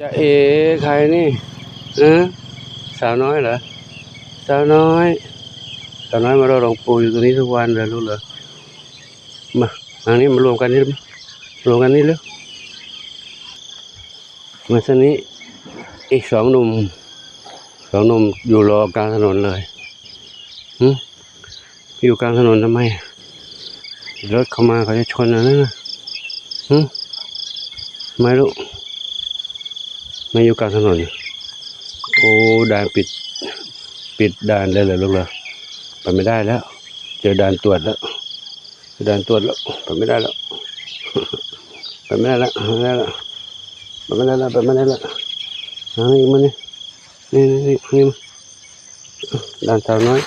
จะเอ๋ใครนี่เออสาวน้อยเหรอสาวน้อยสาวน้อยมารอหลวงปู่อยู่ตรงนี้ทุกวันเลยรู้เหรอมาทางนี้มารวมกันนี่รวมกันนี่เลยมาทางนี้อีกสองหนุ่มอยู่รอกลางถนนเลยอยู่กลางถนนทำไมรถเข้ามาเขาจะชนนะนั่นนะไม่รู้ไม่อยู่กลางถนนโอ้ด่านปิดด่านเลยเหรอลูกเหรอไปไม่ได้แล้วเจอด่านตรวจแล้วไปไม่ได้แล้วไปไม่ได้แล้วไปไม่ได้แล้วไปไม่ได้แล้วไปไม่ได้แล้วนี่มานี่มาด่านสาวน้อย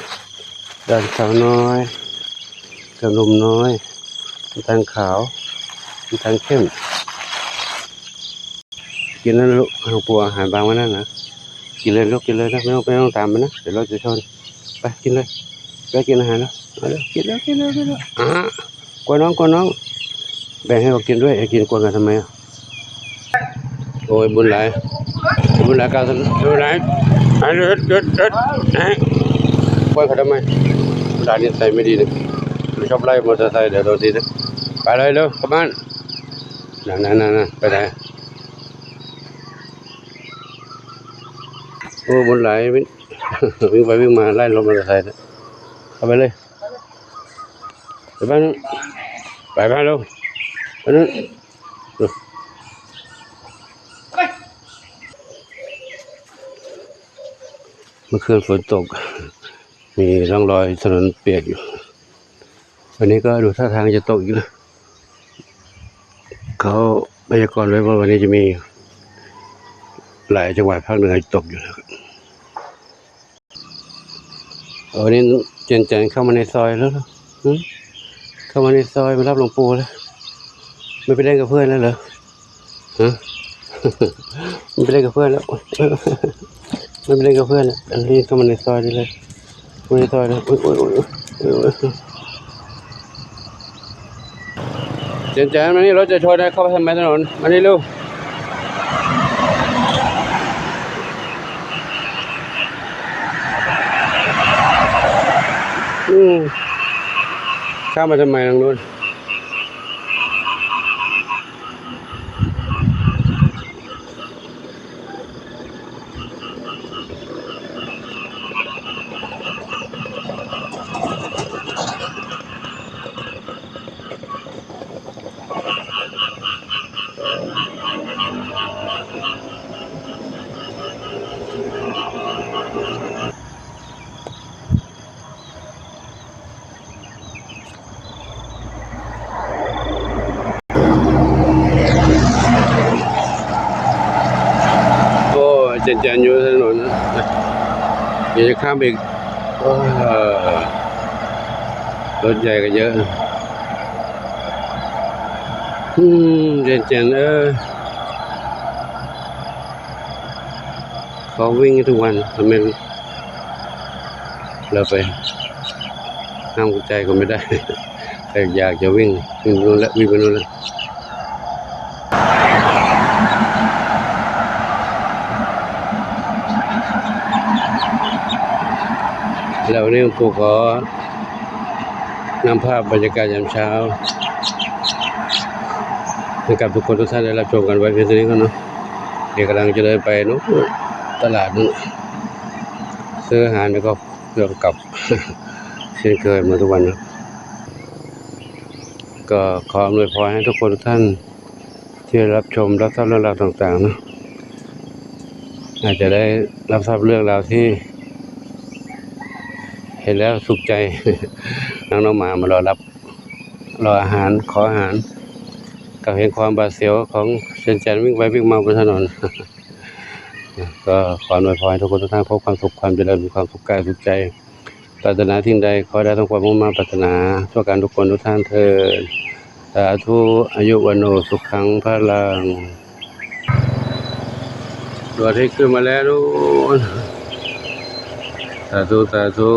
กับลมน้อยทางขาวทางเข้มกินแล้วลูกเอาปัวอาหารบางไว้นั่นนะกินเลยลูกกินเลยนะไม่ต้องตามมันนะเดี๋ยวเราจะชนไปกินเลยไปกินอาหารแล้วมาเลยกินแล้วกลัวน้องแบ่งให้เขากินด้วยไอ้กินกลัวกันทำไมอ่ะโอ้ยบุญหลายการบุญหลายไอ้เด็ดกลัวเขาทำไมด่านนี้ใส่ไม่ดีเลยชอบไล่มอเตอร์ไซค์เดี๋ยวโดนทีนะไปเลยเร็วกลับบ้านนั่นไปไหนโอ้บุญหลายวิ่งไปวิ่งมาไล่รถมอเตอร์ไซค์เข้าไปเลยไปบ้านเร็วไปนู้นเมื่อคืนฝนตกมีร่องรอยถนนเปียกอยู่วันนี้ก็ดูท่าทางจะตกอีกนะเขาพยากรณ์ไว้ว่าวันนี้จะมีหลายจังหวัดภาคเหนือตกอยู่นะครับวันนี้เจนเข้ามาในซอยแล้วเข้ามาในซอยมารับหลวงปู่แล้วไม่ไปเล่นกับเพื่อนแล้วเหรอไม่ไปเล่นกับเพื่อนแล้วไม่ไปเล่นกับเพื่อนแล้วอันนี้เข้ามาในซอยนี่เลยในซอยเลยเจนมานี่รถจะชนได้เข้าไปทำไมถนนมานี่ลูกข้ามมาทำไมทางนู้นเจนอยู่ถนนนะเดี๋ยวจะข้ามอีกรถใหญ่ก็เยอะเจนเขาวิ่งทุกวันทำไมเราไปห้ามใจก็ไม่ได้แต่อยากจะวิ่งนู่นแล้ววิ่งไปนู่นแล้วแล้วนี่ผมขอนำภาพบรรยากาศยามเช้าให้กับทุกคนทุกท่านได้รับชมกันไว้เพียงเท่านี้ก่อนเนาะเดี๋ยวกำลังจะเดินไปนู้นตลาดนู้นซื้ออาหารแล้วก็เพื่อกลับเช่นเคยเหมือนทุกวันนะก็ขออำนวยพรให้ทุกคนทุกท่านที่รับชมรับทราบเรื่องราวต่างๆนะอาจจะได้รับทราบเรื่องราวที่เห็นแล้วสุขใจน้องหมามารออาหารขออาหารกับเห็นความบาดเสียวของเจนวิ่งไปวิ่งมาบนถนนก็ขออวยพรทุกคนทุกท่านพบความสุขความเจริญมีความสุขกายสุขใจปรารถนาสิ่งใดขอได้ทั้งความมุ่งมั่นปรารถนาทั่วกันทุกคนทุกท่านเถิดสาธุอายุวันโนสุขังพลังตัวที่ขึ้นมาแล้วนู่นสาธุ